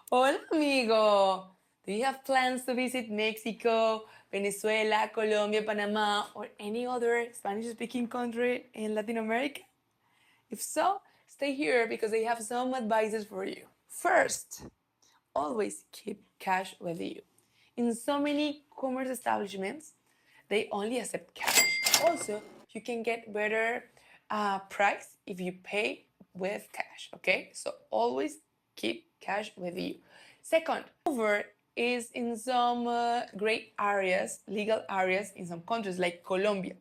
Hola, amigo. Do you have plans to visit Mexico, Venezuela, Colombia, Panama, or any other Spanish-speaking country in Latin America? If so, stay here because I have some advices for you. First, always keep cash with you. In so many commerce establishments, they only accept cash. Also, you can get better price if you pay with cash. Okay, so always keep cash with you. Second, over is in some great areas, legal areas in some countries like Colombia.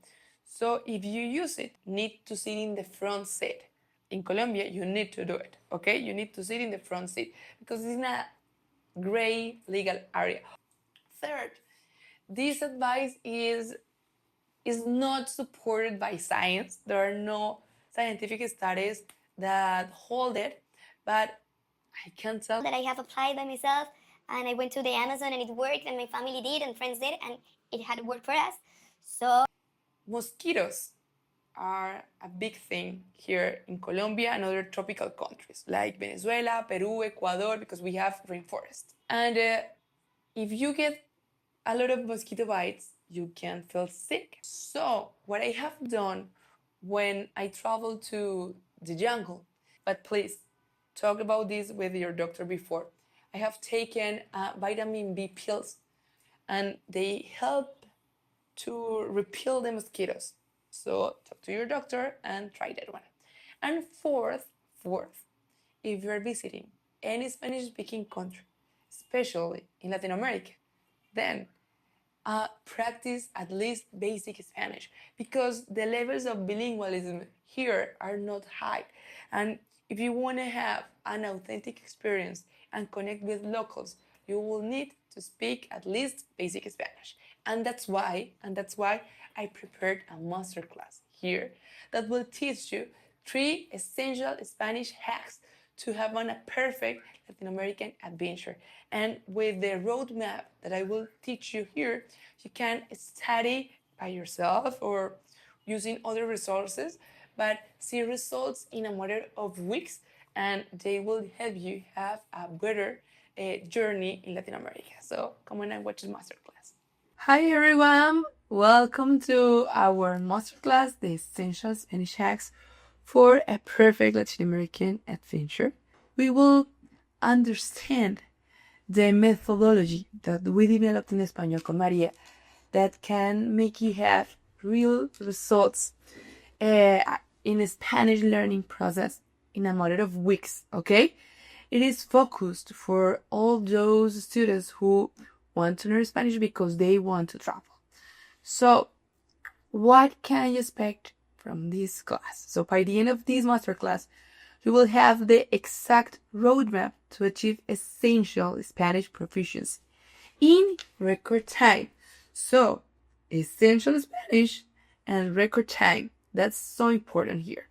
So if you use it, need to sit in the front seat. In Colombia, you need to do it. Okay, you need to sit in the front seat because it's in a gray legal area. Third, this advice is not supported by science. There are no scientific studies that hold it, but I can tell that I have applied by myself, and I went to the Amazon and it worked, and my family did, and friends did, and it had worked for us. So mosquitoes are a big thing here in Colombia and other tropical countries like Venezuela, Peru, Ecuador, because we have rainforest. And if you get a lot of mosquito bites, you can feel sick. So, what I have done when I travel to the jungle, but please talk about this with your doctor before. I have taken vitamin B pills and they help to repel the mosquitoes. So, talk to your doctor and try that one. And fourth, if you're visiting any Spanish speaking country, especially in Latin America, then practice at least basic Spanish because the levels of bilingualism here are not high. And if you want to have an authentic experience and connect with locals, you will need to speak at least basic Spanish. And that's why I prepared a masterclass here that will teach you 3 essential Spanish hacks to have a perfect Latin American adventure. And with the roadmap that I will teach you here, you can study by yourself or using other resources, but see results in a matter of weeks, and they will help you have a better journey in Latin America. So come on and watch the masterclass. Hi everyone, welcome to our masterclass, the Essential Spanish Hacks for a Perfect Latin American Adventure. We will understand the methodology that we developed in Español con María that can make you have real results in a Spanish learning process in a matter of weeks, okay? It is focused for all those students who want to learn Spanish because they want to travel. So, what can you expect from this class? So, by the end of this masterclass, you will have the exact roadmap to achieve essential Spanish proficiency in record time. So, essential Spanish and record time. That's so important here.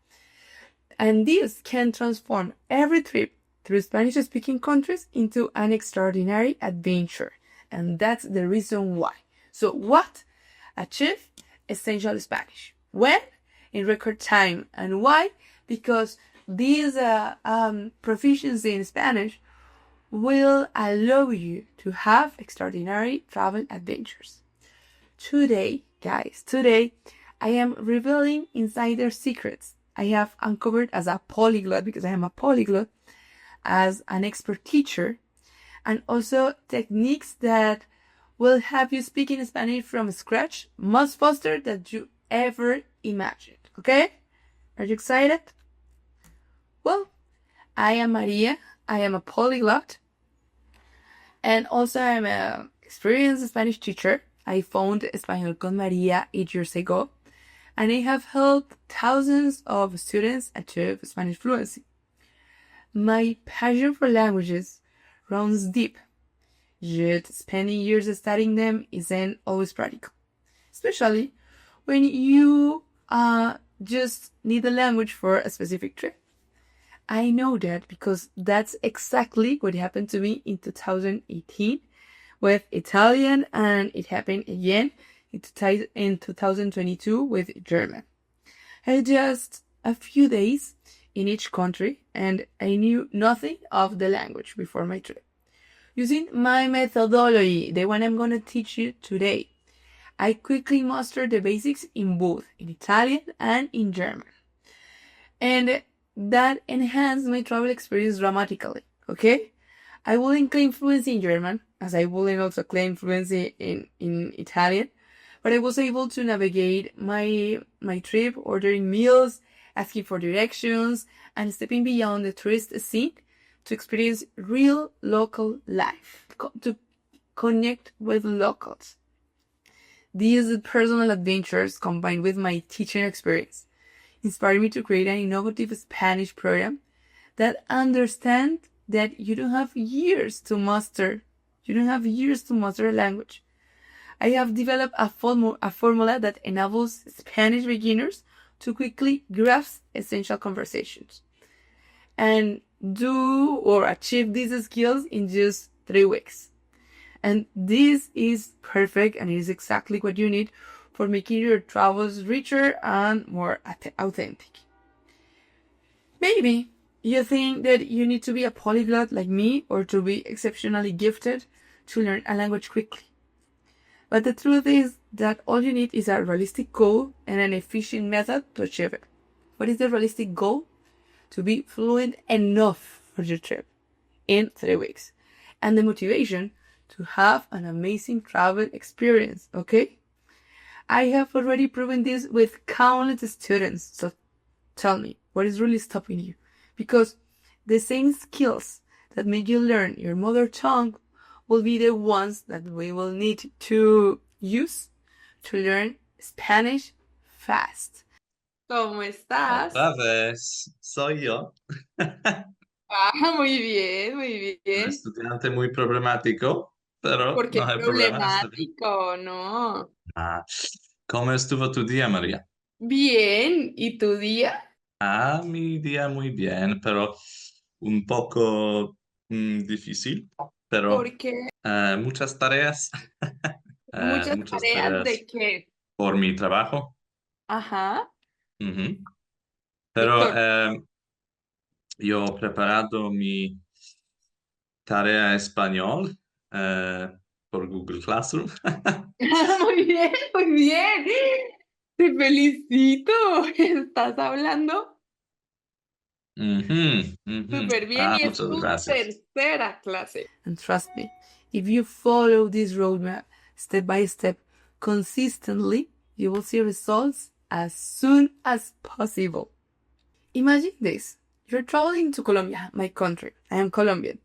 And this can transform every trip through Spanish-speaking countries into an extraordinary adventure. And that's the reason why. So what? Achieve essential Spanish. When? In record time. And why? Because this proficiency in Spanish will allow you to have extraordinary travel adventures. Today, guys, I am revealing insider secrets I have uncovered as a polyglot, because I am a polyglot, as an expert teacher, and also techniques that will have you speaking Spanish from scratch much faster than you ever imagined. Okay? Are you excited? Well, I am Maria. I am a polyglot. And also I'm an experienced Spanish teacher. I founded Español con María 8 years ago. And I have helped thousands of students achieve Spanish fluency. My passion for languages runs deep, yet spending years studying them isn't always practical, especially when you just need a language for a specific trip. I know that because that's exactly what happened to me in 2018 with Italian, and it happened again in 2022 with German. I had just a few days in each country and I knew nothing of the language before my trip. Using my methodology, the one I'm going to teach you today, I quickly mastered the basics in both in Italian and in German. And that enhanced my travel experience dramatically, okay? I wouldn't claim fluency in German, as I wouldn't also claim fluency in Italian, but I was able to navigate my trip, ordering meals, asking for directions, and stepping beyond the tourist scene to experience real local life, to connect with locals. These personal adventures, combined with my teaching experience, inspired me to create an innovative Spanish program that understands that you don't have years to master. You don't have years to master a language. I have developed a formula that enables Spanish beginners to quickly grasp essential conversations and do or achieve these skills in just 3 weeks. And this is perfect, and it is exactly what you need for making your travels richer and more authentic. Maybe you think that you need to be a polyglot like me or to be exceptionally gifted to learn a language quickly. But the truth is that all you need is a realistic goal and an efficient method to achieve it. What is the realistic goal? To be fluent enough for your trip in 3 weeks. And the motivation to have an amazing travel experience, okay? I have already proven this with countless students, so tell me, what is really stopping you? Because the same skills that made you learn your mother tongue will be the ones that we will need to use to learn Spanish fast. ¿Cómo estás? Otra vez, soy yo. Muy bien, muy Un bien. estudiante muy problemático, pero ¿Por qué no hay problema. problemático? No. ¿Cómo estuvo tu día, María? Bien, ¿y tu día? Mi día muy bien, pero un poco difícil, pero ¿Por qué? muchas tareas. ¿Muchas Muchas tareas tareas de qué? por mi trabajo. Ajá. Ujú. Pero Víctor. yo he preparado mi tarea español por Google Classroom. Muy bien, muy bien. Te felicito. Estás hablando Ujú, ujú. súper bien y es Muchas tu gracias. tercera clase. And trust me, if you follow this roadmap step by step consistently, you will see results as soon as possible. Imagine this. You're traveling to Colombia, my country. I am Colombian.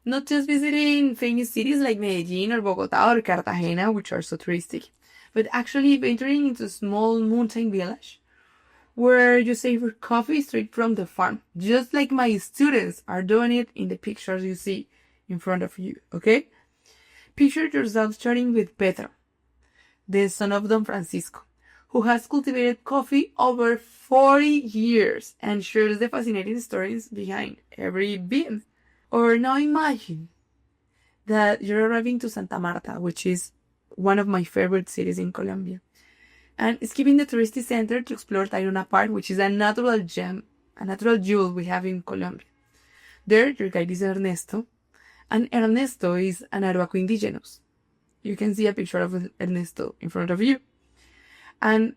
Not just visiting famous cities like Medellin or Bogota or Cartagena, which are so touristic, but actually venturing into a small mountain village where you savor coffee straight from the farm, just like my students are doing it in the pictures you see in front of you, okay? Picture yourself starting with Pedro, the son of Don Francisco, who has cultivated coffee over 40 years and shares the fascinating stories behind every bean. Or now imagine that you're arriving to Santa Marta, which is one of my favorite cities in Colombia, and skipping the touristy center to explore Tayrona Park, which is a natural gem, a natural jewel we have in Colombia. There, your guide is Ernesto, and Ernesto is an Arhuaco indigenous. You can see a picture of Ernesto in front of you. And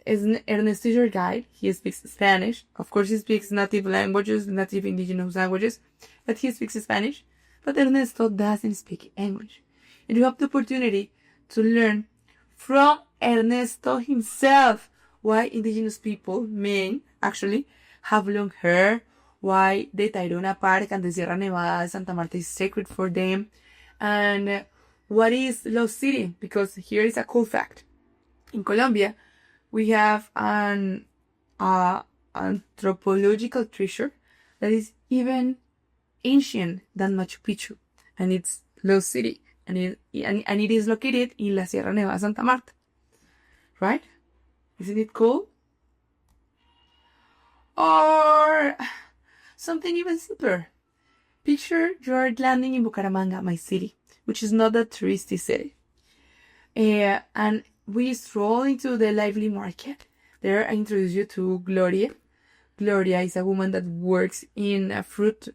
Ernesto is your guide. He speaks Spanish. Of course, he speaks native languages, native indigenous languages, but he speaks Spanish. But Ernesto doesn't speak English. And you have the opportunity to learn from Ernesto himself why indigenous people, men actually, have long hair, why the Tayrona Park and the Sierra Nevada de Santa Marta is sacred for them, and what is Lost City, because here is a cool fact. In Colombia, we have an anthropological treasure that is even ancient than Machu Picchu, and it's Lost City, and it is located in La Sierra Nevada Santa Marta. Right? Isn't it cool? Or something even simpler. Picture you're landing in Bucaramanga, my city, which is not a touristy city. And we stroll into the lively market. There I introduce you to Gloria. Gloria is a woman that works in a fruit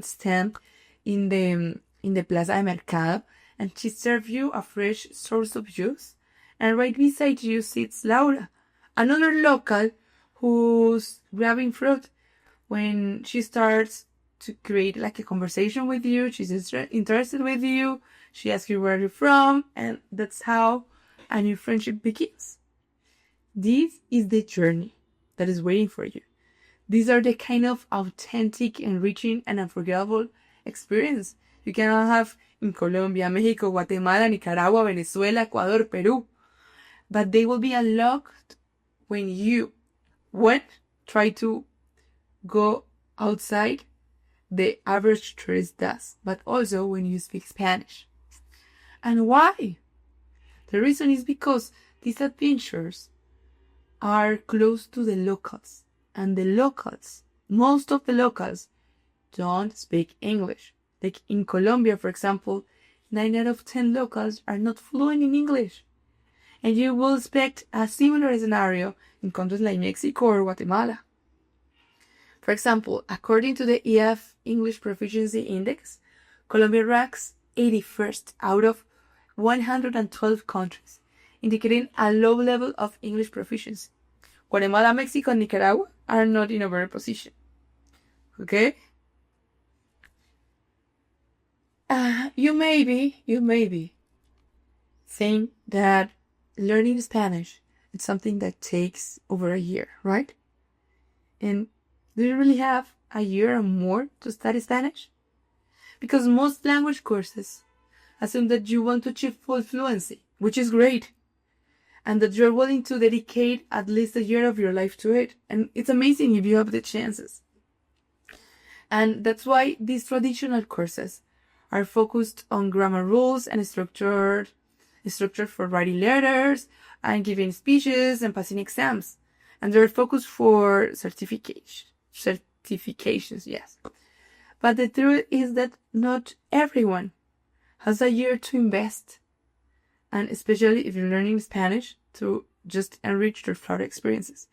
stand in the in the Plaza de Mercado, and she serves you a fresh source of juice. And right beside you sits Laura, another local who's grabbing fruit. When she starts to create like a conversation with you, she's interested with you, she asks you where you're from, and that's how a new friendship begins. This is the journey that is waiting for you. These are the kind of authentic, enriching, and unforgettable experience you cannot have in Colombia, Mexico, Guatemala, Nicaragua, Venezuela, Ecuador, Peru. But they will be unlocked when you, one, try to go outside the average tourist does, but also when you speak Spanish. And why? The reason is because these adventures are close to the locals, and the locals, most of the locals, don't speak English. Like in Colombia, for example, 9 out of 10 locals are not fluent in English. And you will expect a similar scenario in countries like Mexico or Guatemala. For example, according to the EF English Proficiency Index, Colombia ranks 81st out of 112 countries, indicating a low level of English proficiency. Guatemala, Mexico, and Nicaragua are not in a better position. Okay? You may be think that learning Spanish is something that takes over a year, right? And do you really have a year or more to study Spanish? Because most language courses assume that you want to achieve full fluency, which is great, and that you're willing to dedicate at least a year of your life to it. And it's amazing if you have the chances. And that's why these traditional courses are focused on grammar rules and structured for writing letters and giving speeches and passing exams. And they're focused for certifications, yes. But the truth is that not everyone has a year to invest, and especially if you're learning Spanish, to just enrich your flower experiences.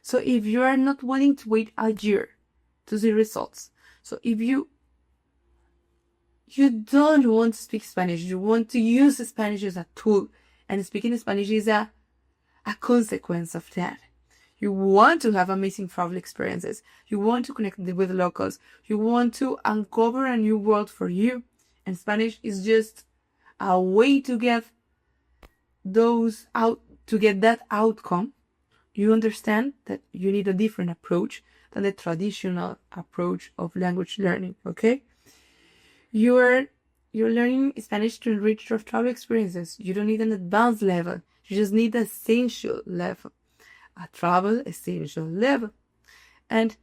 So if you are not willing to wait a year to see results, so if you don't want to speak Spanish, you want to use Spanish as a tool, and speaking Spanish is a consequence of that. You want to have amazing travel experiences. You want to connect with locals. You want to uncover a new world for you. And Spanish is just a way to get that outcome. You understand that you need a different approach than the traditional approach of language learning, okay? You're learning Spanish to enrich your travel experiences. You don't need an advanced level. You just need an essential level. A travel essential level. And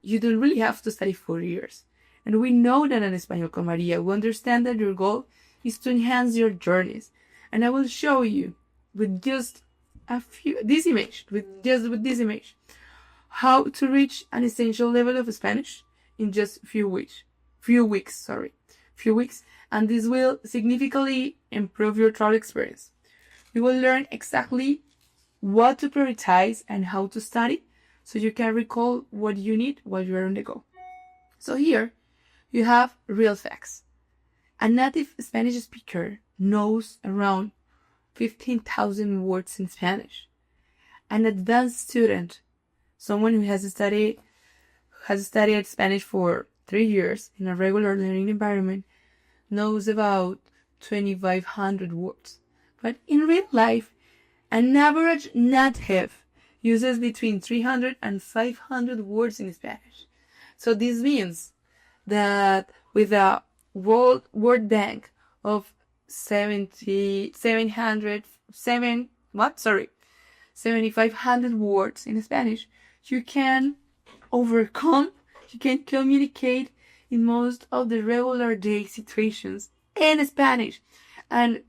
you don't really have to study 4 years. And we know that in Español con María, we understand that your goal is to enhance your journeys. And I will show you with just this image, how to reach an essential level of Spanish in just few weeks. And this will significantly improve your travel experience. You will learn exactly what to prioritize and how to study so you can recall what you need while you're on the go. So here you have real facts. A native Spanish speaker knows around 15,000 words in Spanish. An advanced student, someone who has studied Spanish for 3 years in a regular learning environment, knows about 2,500 words. But in real life, an average native uses between 300 and 500 words in Spanish. So this means that with a World Word Bank of 7,500 words in Spanish, you can communicate in most of the regular day situations in Spanish. And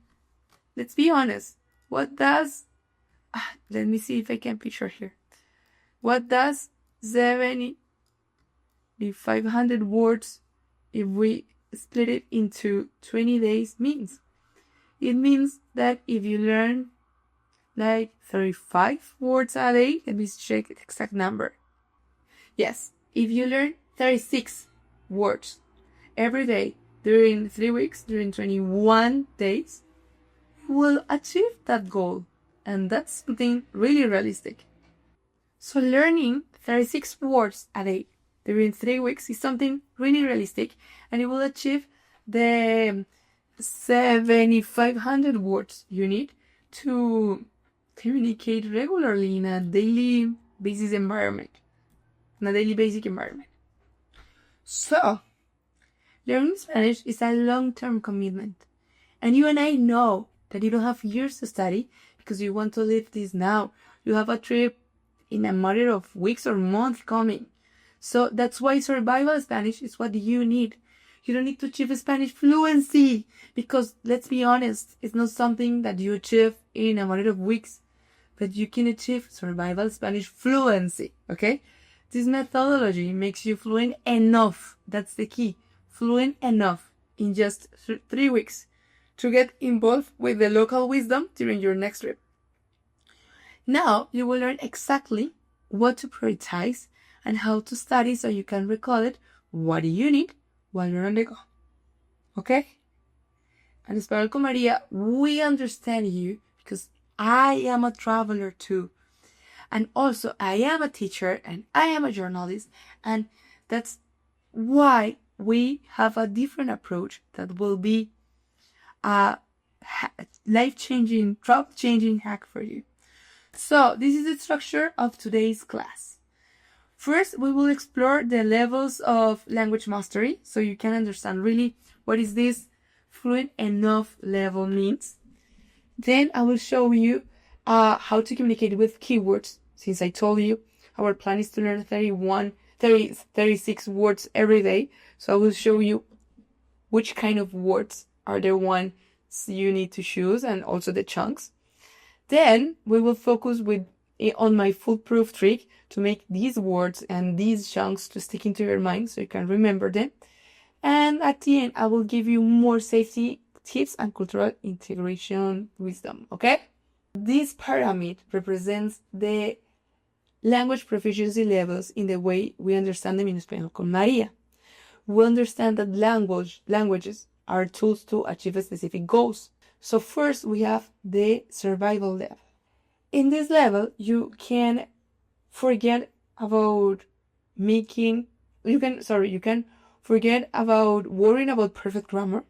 let's be honest, let me see if I can picture here. What does 7,500 words, if we split it into 20 days, means? It means that if you learn like 35 words a day, let me check the exact number. Yes, if you learn 36 words every day, during 3 weeks, during 21 days, you will achieve that goal. And that's something really realistic. So learning 36 words a day during 3 weeks is something really realistic, and you will achieve the 7,500 words you need to communicate regularly in a daily basis environment. In a daily basic environment. So, learning Spanish is a long-term commitment. And you and I know that you don't have years to study because you want to live this now. You have a trip in a matter of weeks or months coming. So that's why survival Spanish is what you need. You don't need to achieve Spanish fluency because, let's be honest, it's not something that you achieve in a matter of weeks. But you can achieve survival Spanish fluency, okay? This methodology makes you fluent enough, that's the key, fluent enough in just 3 weeks to get involved with the local wisdom during your next trip. Now you will learn exactly what to prioritize and how to study so you can recall it. What do you need while you're on the go? Okay? And Español con María, we understand you because I am a traveler too. And also I am a teacher and I am a journalist. And that's why we have a different approach that will be a life-changing, travel-changing hack for you. So this is the structure of today's class. First, we will explore the levels of language mastery so you can understand really what is this fluent enough level means. Then I will show you how to communicate with keywords. Since I told you our plan is to learn 36 words every day. So I will show you which kind of words are the ones you need to choose and also the chunks. Then we will focus on my foolproof trick to make these words and these chunks to stick into your mind so you can remember them. And at the end, I will give you more safety tips and cultural integration wisdom, okay? This pyramid represents the language proficiency levels in the way we understand them in Español con María. We understand that languages are tools to achieve specific goals. So first we have the survival level. In this level, you can forget about forget about worrying about perfect grammar.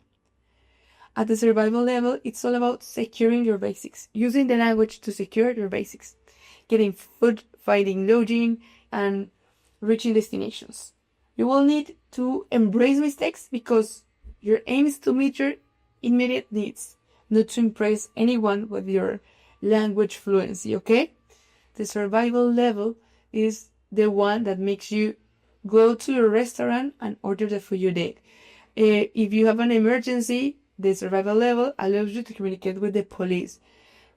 At the survival level, it's all about securing your basics, using the language to secure your basics, getting food, finding lodging, and reaching destinations. You will need to embrace mistakes because your aim is to meet your immediate needs, not to impress anyone with your language fluency, okay? The survival level is the one that makes you go to a restaurant and order the food you need. If you have an emergency, the survival level allows you to communicate with the police.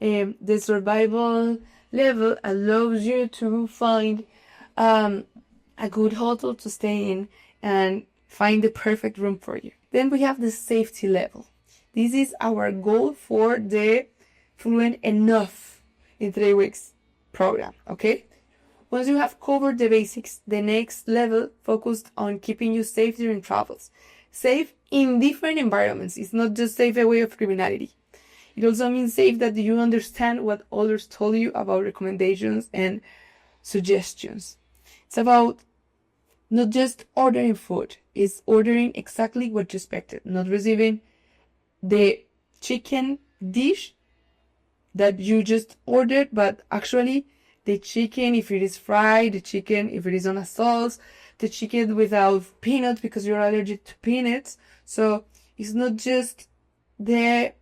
The survival level allows you to find a good hotel to stay in and find the perfect room for you. Then we have the safety level. This is our goal for the Fluent Enough in 3 weeks program, okay? Once you have covered the basics, the next level focused on keeping you safe during travels. Safe in different environments. It's not just safe away of criminality. It also means safe that you understand what others told you about recommendations and suggestions. It's about not just ordering food. It's ordering exactly what you expected. Not receiving the chicken dish that you just ordered, but actually the chicken if it is fried, the chicken if it is on a sauce, the chicken without peanuts because you're allergic to peanuts. So it's not just the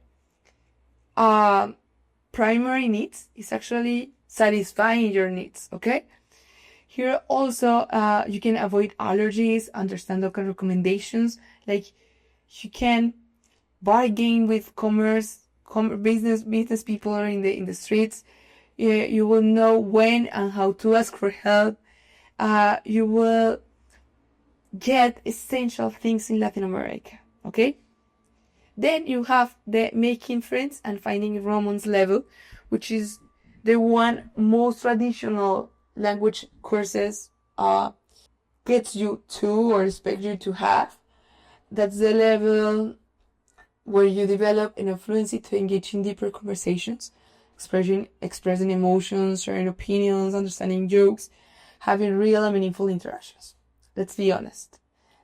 primary needs, it's actually satisfying your needs, okay? Here also you can avoid allergies, understand local recommendations, like you can bargain with business people in the streets. You will know when and how to ask for help. You will get essential things in Latin America, okay? Then you have the making friends and finding romance level, which is the one most traditional language courses gets you to or expect you to have. that's the level where you develop enough fluency to engage in deeper conversations, expressing emotions, sharing opinions, understanding jokes, having real and meaningful interactions. Let's be honest.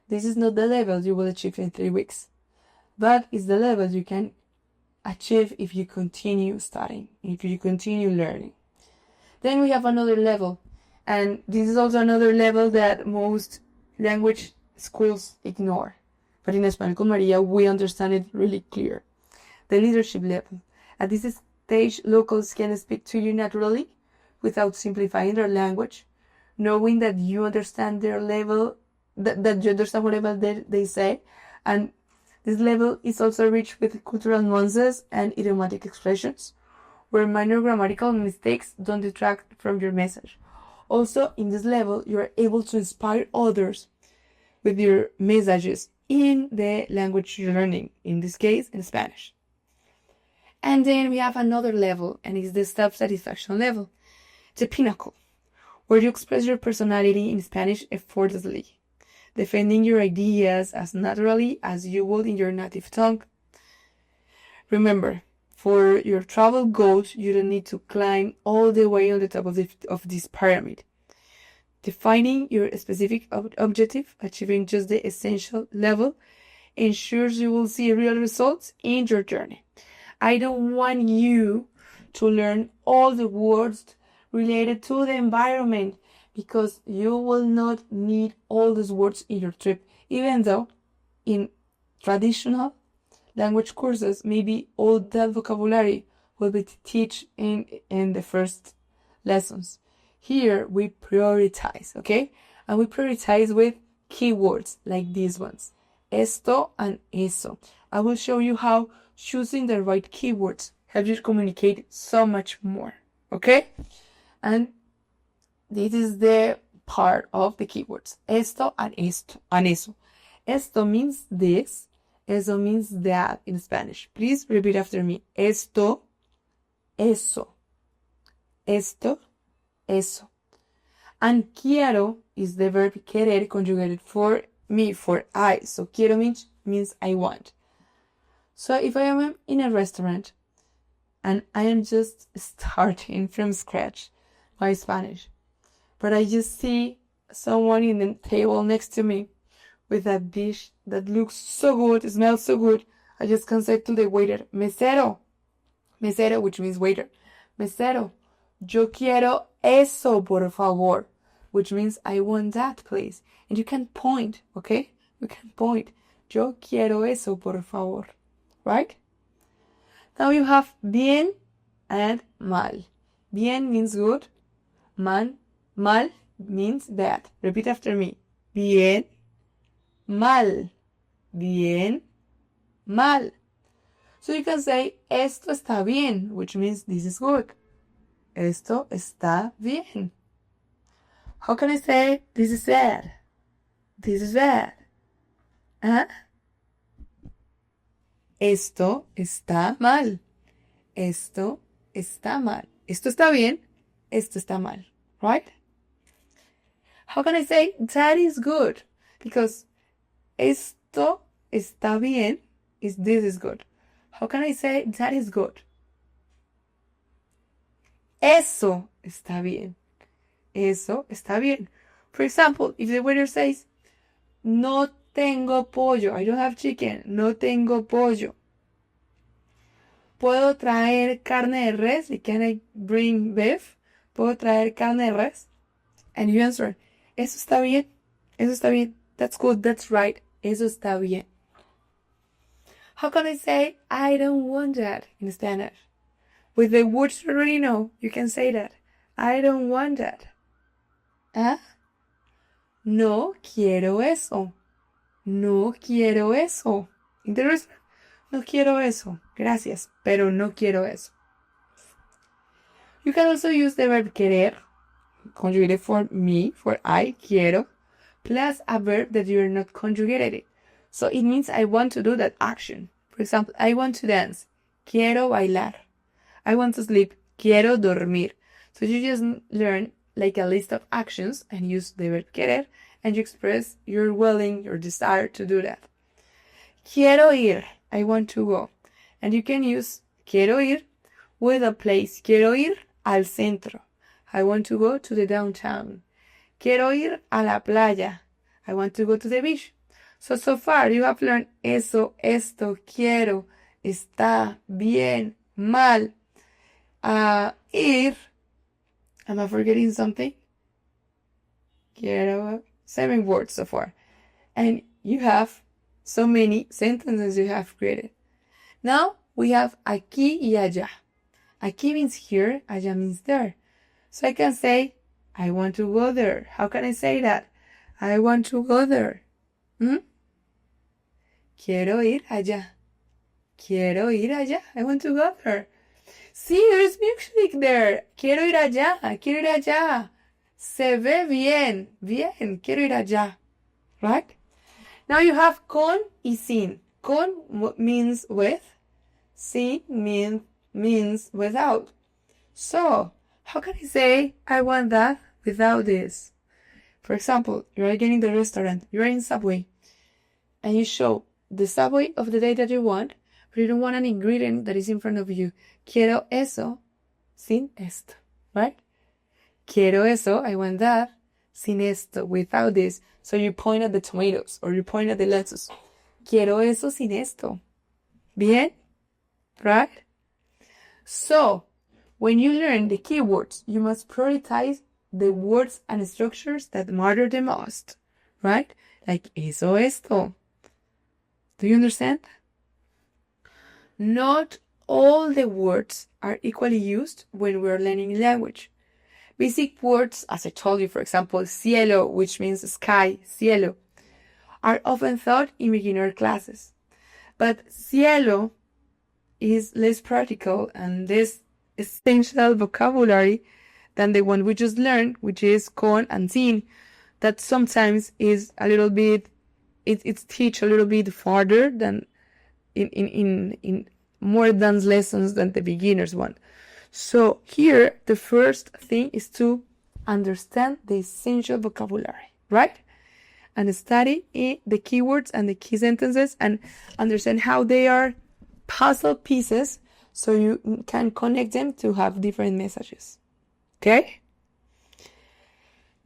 This is not the level you will achieve in 3 weeks, but it's the level you can achieve if you continue studying, if you continue learning. Then we have another level, and this is also another level that most language schools ignore. But in Español con María, we understand it really clear. The leadership level. At this stage, locals can speak to you naturally without simplifying their language, knowing that you understand their level, that you understand whatever they say. And this level is also rich with cultural nuances and idiomatic expressions, where minor grammatical mistakes don't detract from your message. Also, in this level, you are able to inspire others with your messages in the language you're learning, in this case, in Spanish. And then we have another level, and it's the self-satisfaction level. It's a pinnacle, where you express your personality in Spanish effortlessly, defending your ideas as naturally as you would in your native tongue. Remember, for your travel goals, you don't need to climb all the way on the top of this pyramid. Defining your specific objective, achieving just the essential level, ensures you will see real results in your journey. I don't want you to learn all the words related to the environment, because you will not need all these words in your trip, even though in traditional language courses, maybe all that vocabulary will be taught in the first lessons. Here we prioritize, okay? And we prioritize with keywords like these ones, esto and eso. I will show you how choosing the right keywords helps you communicate so much more, okay? And this is the part of the keywords, esto and eso. Esto means this, eso means that in Spanish. Please repeat after me. Esto, eso. Esto, eso. And quiero is the verb querer conjugated for me, for I. So quiero means I want. So if I am in a restaurant and I am just starting from scratch my Spanish, but I just see someone in the table next to me with a dish that looks so good, it smells so good, I just can say to the waiter, mesero, which means waiter, mesero, yo quiero eso, por favor, which means I want that, please. And you can point, okay? You can point, yo quiero eso, por favor, right? Now you have bien and mal. Bien means good, mal means bad. Repeat after me. Bien, mal. Bien, mal. So you can say, esto está bien, which means this is good. Esto está bien. How can I say, this is bad? This is bad. Huh? Esto está mal. Esto está mal. Esto está bien. Esto está mal. Right? How can I say, that is good? Because esto está bien is this is good. How can I say, that is good? Eso está bien. Eso está bien. For example, if the waiter says, no tengo pollo, I don't have chicken, no tengo pollo. ¿Puedo traer carne de res? Can I bring beef? ¿Puedo traer carne de res? And you answer, eso está bien. Eso está bien. That's good. That's right. Eso está bien. How can I say, I don't want that in Spanish? With the words you already know, you can say that. I don't want that. ¿Ah? No quiero eso. No quiero eso. Interesting. No quiero eso. Gracias, pero no quiero eso. You can also use the verb querer, conjugated for me, for I, quiero, plus a verb that you are not conjugated. So it means I want to do that action. For example, I want to dance. Quiero bailar. I want to sleep. Quiero dormir. So you just learn like a list of actions and use the verb querer, and you express your willing, your desire to do that. Quiero ir. I want to go. And you can use quiero ir with a place. Quiero ir al centro. I want to go to the downtown. Quiero ir a la playa. I want to go to the beach. So far you have learned eso, esto, quiero, está, bien, mal, ir. Am I forgetting something? Quiero, 7 words so far. And you have so many sentences you have created. Now we have aquí y allá. Aquí means here, allá means there. So I can say, I want to go there. How can I say that? I want to go there. Quiero ir allá. Quiero ir allá. I want to go there. See, there's music there. Quiero ir allá. Quiero ir allá. Se ve bien. Bien. Quiero ir allá. Right? Now you have con y sin. Con means with. Sin means without. So, how can I say I want that without this? For example, you're again in the restaurant. You're in Subway. And you show the Subway of the day that you want, but you don't want an ingredient that is in front of you. Quiero eso sin esto, right? Quiero eso, I want that, sin esto, without this. So you point at the tomatoes or you point at the lettuce. Quiero eso sin esto. Bien? Right? So, when you learn the keywords, you must prioritize the words and structures that matter the most, right? Like eso, esto. Do you understand? Not all the words are equally used when we're learning language. Basic words, as I told you, for example, cielo, which means sky, cielo, are often taught in beginner classes. But cielo is less practical and less essential vocabulary than the one we just learned, which is con and sin, that sometimes is a little bit, it's teach a little bit farther than in more advanced lessons than the beginners one. So here, the first thing is to understand the essential vocabulary, right? And study the keywords and the key sentences and understand how they are puzzle pieces so you can connect them to have different messages. Okay?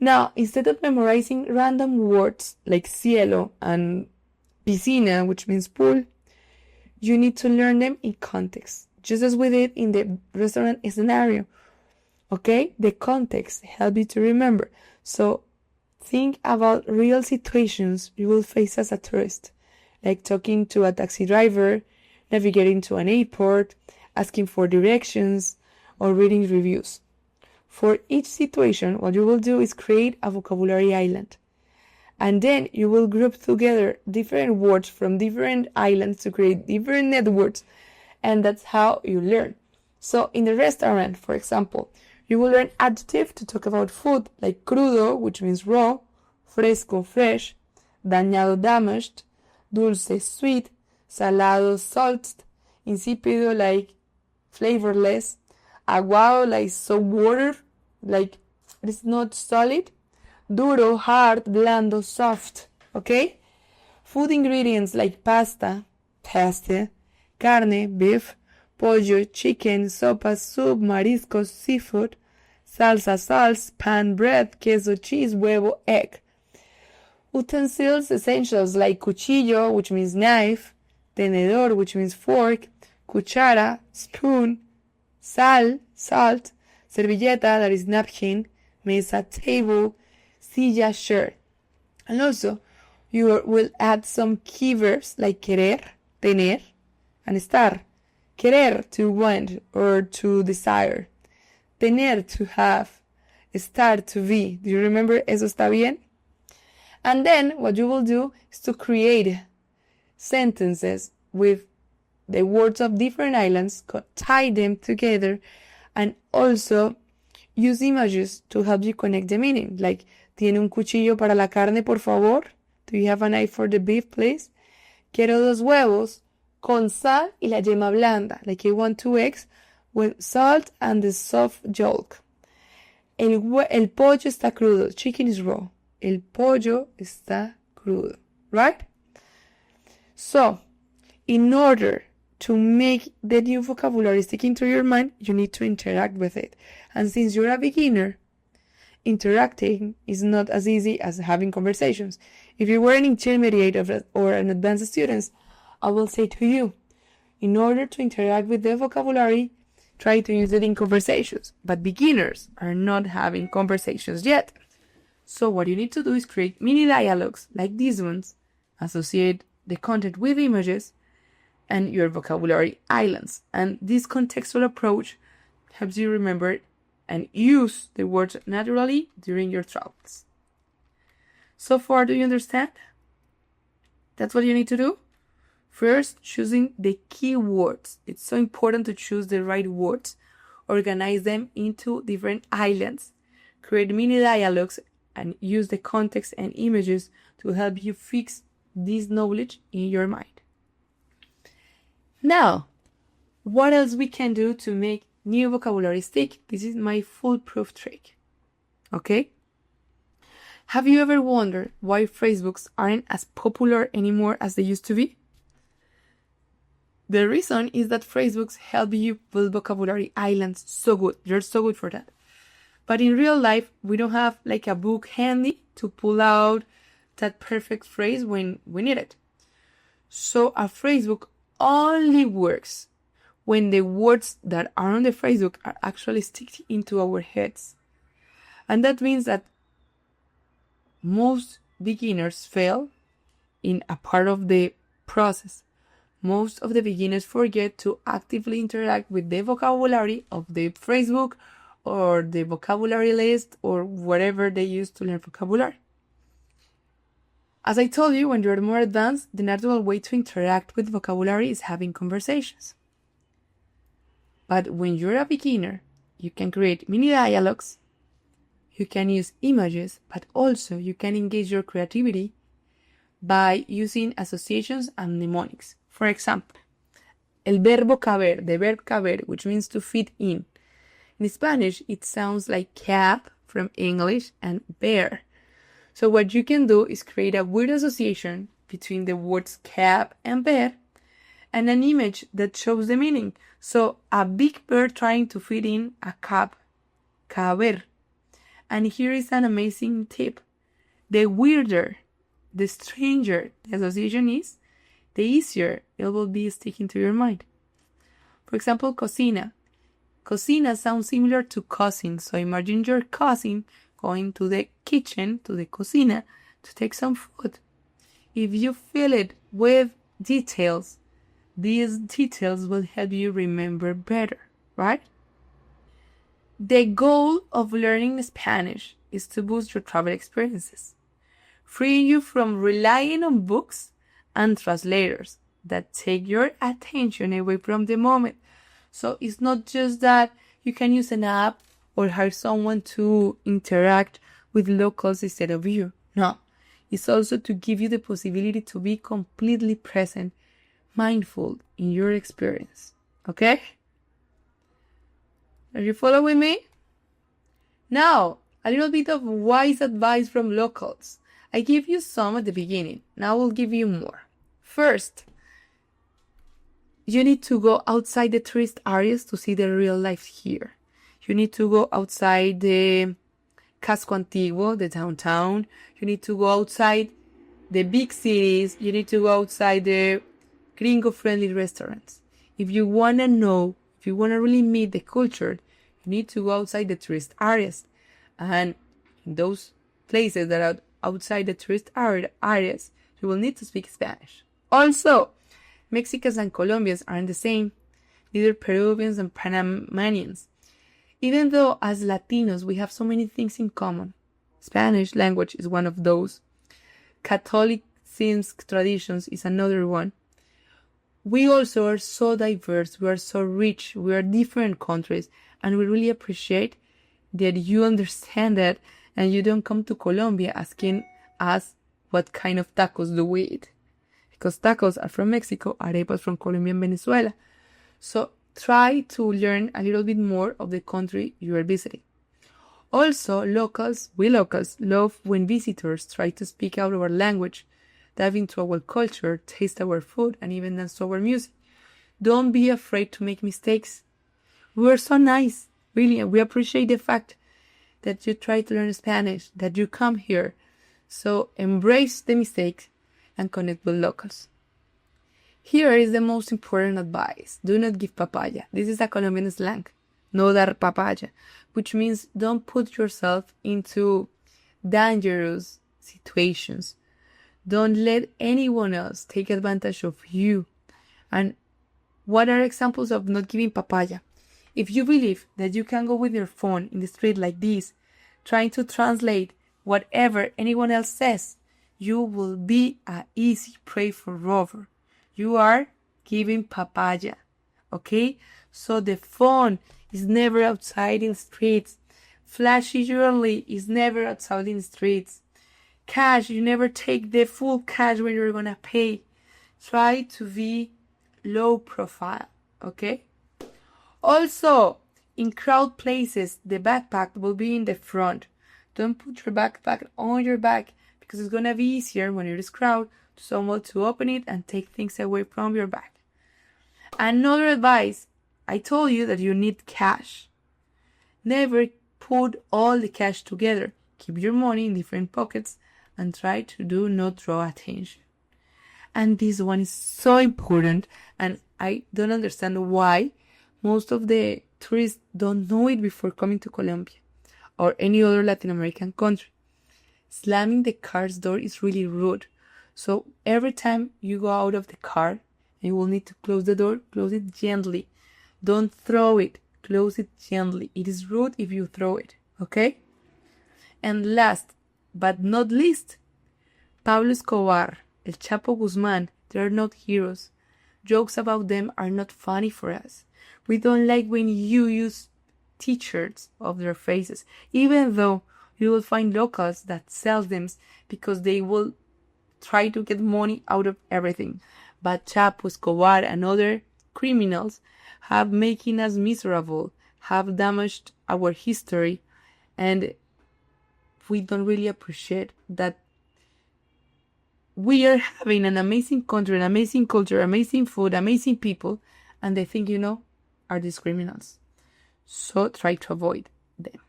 Now, instead of memorizing random words like cielo and piscina, which means pool, you need to learn them in context, just as we did in the restaurant scenario. Okay? The context helps you to remember. So think about real situations you will face as a tourist, like talking to a taxi driver, navigating to an airport, asking for directions, or reading reviews. For each situation, what you will do is create a vocabulary island. And then you will group together different words from different islands to create different networks. And that's how you learn. So in the restaurant, for example, you will learn adjective to talk about food, like crudo, which means raw, fresco, fresh, dañado, damaged, dulce, sweet, salado, salted, insípido, like flavorless, aguado, like soap water, like it's not solid, duro, hard, blando, soft, okay? Food ingredients like pasta, carne, beef, pollo, chicken, sopa, soup, mariscos, seafood, salsa, sauce, pan, bread, queso, cheese, huevo, egg. Utensils, essentials like cuchillo, which means knife, tenedor, which means fork, cuchara, spoon, sal, salt, servilleta, that is napkin, mesa, table, silla, chair. And also, you will add some keywords like querer, tener, and estar. Querer, to want or to desire. Tener, to have. Estar, to be. Do you remember eso está bien? And then what you will do is to create sentences with the words of different islands, tie them together, and also use images to help you connect the meaning. Like, ¿tiene un cuchillo para la carne, por favor? Do you have a knife for the beef, please? Quiero 2 huevos con sal y la yema blanda. Like, I want 2 eggs with salt and the soft yolk. El pollo está crudo. Chicken is raw. El pollo está crudo. Right? So, in order to make the new vocabulary stick into your mind, you need to interact with it. And since you're a beginner, interacting is not as easy as having conversations. If you were an intermediate or an advanced student, I will say to you, in order to interact with the vocabulary, try to use it in conversations. But beginners are not having conversations yet. So what you need to do is create mini dialogues like these ones, associate the content with images, and your vocabulary islands. And this contextual approach helps you remember and use the words naturally during your travels. So far, do you understand? That's what you need to do? First, choosing the key words. It's so important to choose the right words, organize them into different islands, create mini dialogues, and use the context and images to help you fix this knowledge in your mind. Now, what else we can do to make new vocabulary stick? This is my foolproof trick. Okay? Have you ever wondered why Facebooks aren't as popular anymore as they used to be? The reason is that Facebooks help you build vocabulary islands so good. They're so good for that. But in real life, we don't have like a book handy to pull out that perfect phrase when we need it. So a phrasebook only works when the words that are on the phrasebook are actually stick into our heads. And that means that most beginners fail in a part of the process. Most of the beginners forget to actively interact with the vocabulary of the phrasebook or the vocabulary list or whatever they use to learn vocabulary. As I told you, when you're more advanced, the natural way to interact with vocabulary is having conversations. But when you're a beginner, you can create mini dialogues, you can use images, but also you can engage your creativity by using associations and mnemonics. For example, el verbo caber, the verb caber, which means to fit in. In Spanish, it sounds like cap from English and bear. So what you can do is create a weird association between the words cap and bear and an image that shows the meaning. So a big bear trying to fit in a cap, caber. And here is an amazing tip. The weirder, the stranger the association is, the easier it will be sticking to your mind. For example, cocina. Cocina sounds similar to cousin. So imagine your cousin going to the kitchen, to the cocina, to take some food. If you fill it with details, these details will help you remember better, right? The goal of learning Spanish is to boost your travel experiences, freeing you from relying on books and translators that take your attention away from the moment. So it's not just that you can use an app or hire someone to interact with locals instead of you. No, it's also to give you the possibility to be completely present, mindful in your experience. Okay? Are you following me? Now, a little bit of wise advice from locals. I give you some at the beginning. Now I will give you more. First, you need to go outside the tourist areas to see the real life here. You need to go outside the Casco Antiguo, the downtown. You need to go outside the big cities. You need to go outside the gringo-friendly restaurants. If you want to know, if you want to really meet the culture, you need to go outside the tourist areas. And in those places that are outside the tourist areas, you will need to speak Spanish. Also, Mexicans and Colombians aren't the same, neither Peruvians and Panamanians. Even though as Latinos we have so many things in common, Spanish language is one of those. Catholicism traditions is another one. We also are so diverse, we are so rich, we are different countries, and we really appreciate that you understand that and you don't come to Colombia asking us what kind of tacos do we eat. Because tacos are from Mexico, arepas from Colombia and Venezuela. So try to learn a little bit more of the country you are visiting. Also, we locals love when visitors try to speak out our language. dive into our culture, taste our food, and even dance to our music. Don't be afraid to make mistakes. We are so nice, really, and we appreciate the fact that you try to learn Spanish, that you come here. So embrace the mistakes and connect with locals. Here is the most important advice. Do not give papaya. This is a Colombian slang. No dar papaya, which means don't put yourself into dangerous situations. Don't let anyone else take advantage of you. And what are examples of not giving papaya? If you believe that you can go with your phone in the street like this, trying to translate whatever anyone else says, you will be an easy prey for robber. You are giving papaya, okay? So the phone is never outside in the streets. Flashy jewelry is never outside in the streets. Cash, you never take the full cash when you're gonna pay. Try to be low profile, okay? Also, in crowd places, the backpack will be in the front. Don't put your backpack on your back because it's gonna be easier when it is crowd to someone to open it and take things away from your bag. Another advice, I told you that you need cash. Never put all the cash together. Keep your money in different pockets and try to do not draw attention. And this one is so important, and I don't understand why most of the tourists don't know it before coming to Colombia or any other Latin American country. Slamming the car's door is really rude. So every time you go out of the car and you will need to close the door, close it gently. Don't throw it. Close it gently. It is rude if you throw it, okay? And last but not least, Pablo Escobar, El Chapo Guzman, they are not heroes. Jokes about them are not funny for us. We don't like when you use t-shirts of their faces, even though you will find locals that sell them because they will try to get money out of everything. But Chapo, Escobar, and other criminals have making us miserable, have damaged our history, and we don't really appreciate that we are having an amazing country, an amazing culture, amazing food, amazing people, and they think, are these criminals. So try to avoid them.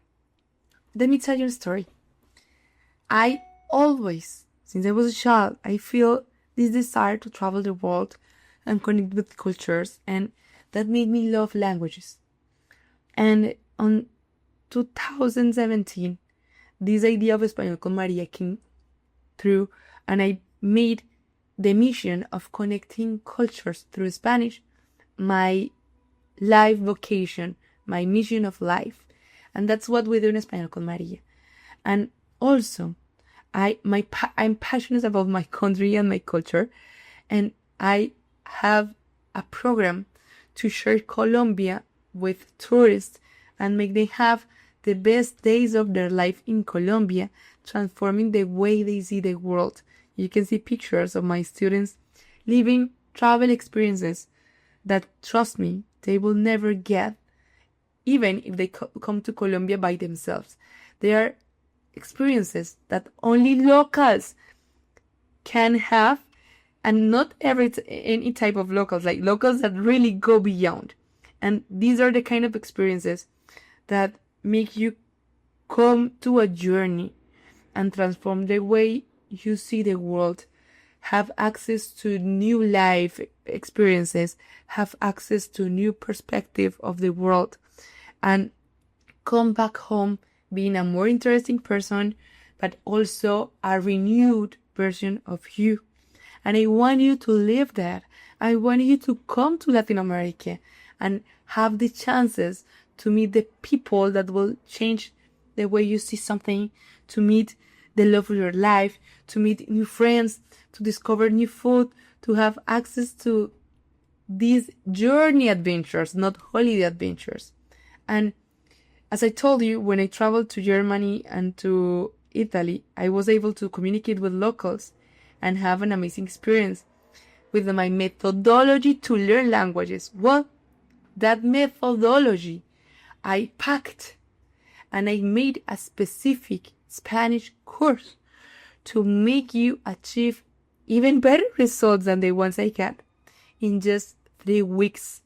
Let me tell you a story. I always, since I was a child, I feel this desire to travel the world and connect with cultures, and that made me love languages. And on 2017, this idea of Español con María came through, and I made the mission of connecting cultures through Spanish my life vocation, my mission of life. And that's what we do in Español con María. And also, I'm passionate about my country and my culture, and I have a program to share Colombia with tourists and make them have the best days of their life in Colombia, transforming the way they see the world. You can see pictures of my students living travel experiences that, trust me, they will never get, even if they come to Colombia by themselves. They are experiences that only locals can have, and not any type of locals, like locals that really go beyond. And these are the kind of experiences that make you come to a journey and transform the way you see the world, have access to new life experiences, have access to new perspective of the world, and come back home being a more interesting person, but also a renewed version of you. And I want you to live that. I want you to come to Latin America and have the chances to meet the people that will change the way you see something, to meet the love of your life, to meet new friends, to discover new food, to have access to these journey adventures, not holiday adventures. And as I told you, when I traveled to Germany and to Italy, I was able to communicate with locals and have an amazing experience with my methodology to learn languages. Well, that methodology I packed and I made a specific Spanish course to make you achieve even better results than the ones I got in just 3 weeks.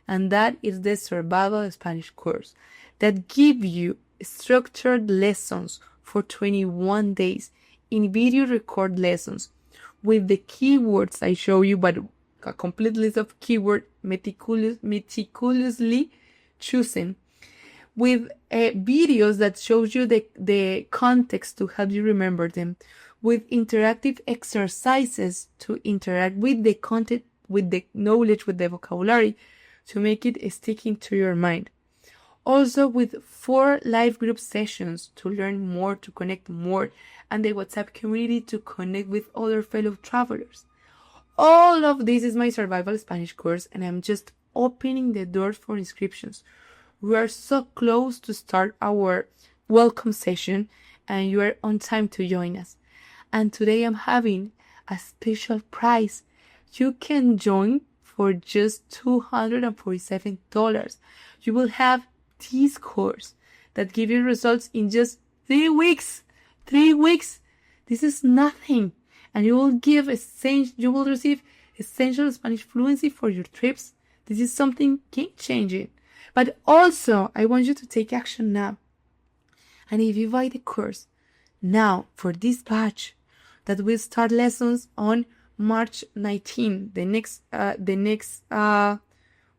And that is the Survival Spanish course that give you structured lessons for 21 days in video record lessons with the keywords I show you, but a complete list of keywords meticulously chosen, with videos that shows you the context to help you remember them, with interactive exercises to interact with the content, with the knowledge, with the vocabulary, to make it sticking to your mind. Also with 4 live group sessions to learn more, to connect more, and the WhatsApp community to connect with other fellow travelers. All of this is my Survival Spanish course, and I'm just opening the doors for inscriptions. We are so close to start our welcome session, and you are on time to join us. And today I'm having a special price. You can join for just $247. You will have this course that give you results in just 3 weeks. 3 weeks. This is nothing. And you will receive essential Spanish fluency for your trips. This is something game-changing. But also, I want you to take action now. And if you buy the course now for this batch that will start lessons on March 19, the next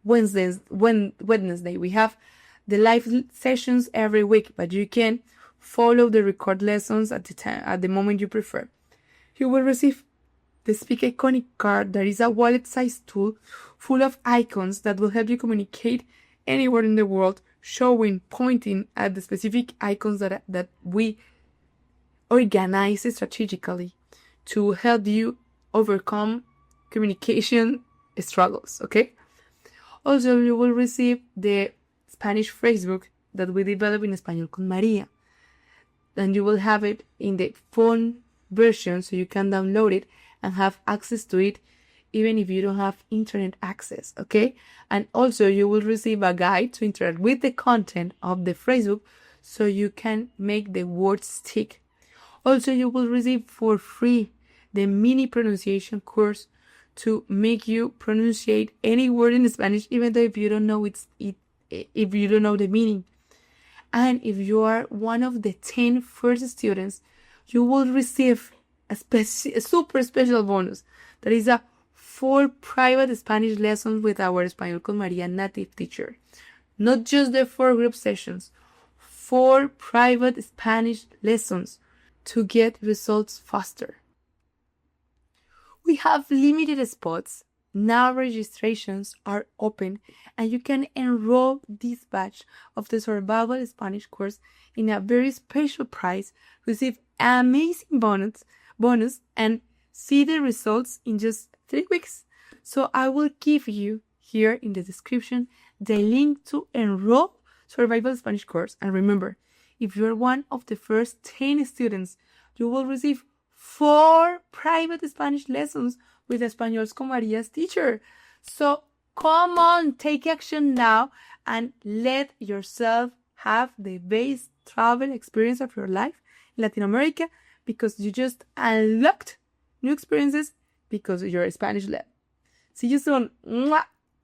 Wednesday, we have the live sessions every week, but you can follow the record lessons at the moment you prefer. You will receive the Speak Iconic card, that is a wallet-sized tool full of icons that will help you communicate anywhere in the world, pointing at the specific icons that we organize strategically to help you overcome communication struggles, okay? Also, you will receive the Spanish phrasebook that we develop in Español con María. And you will have it in the phone version, so you can download it and have access to it even if you don't have internet access, okay? And also, you will receive a guide to interact with the content of the phrasebook so you can make the words stick. Also, you will receive for free the mini pronunciation course to make you pronunciate any word in Spanish, even though if you don't know if you don't know the meaning. And if you are one of the 10 first students, you will receive a super special bonus. That is a 4 private Spanish lessons with our Español con María native teacher. Not just the 4 group sessions, 4 private Spanish lessons to get results faster. We have limited spots. Now registrations are open and you can enroll this batch of the Survival Spanish course in a very special price, receive amazing bonus and see the results in just 3 weeks. So I will give you here in the description the link to enroll Survival Spanish course. And remember, if you're one of the first 10 students, you will receive 4 private Spanish lessons with Español con María's teacher. So come on, take action now and let yourself have the best travel experience of your life in Latin America, because you just unlocked new experiences because you're Spanish led. See you soon. Mwah!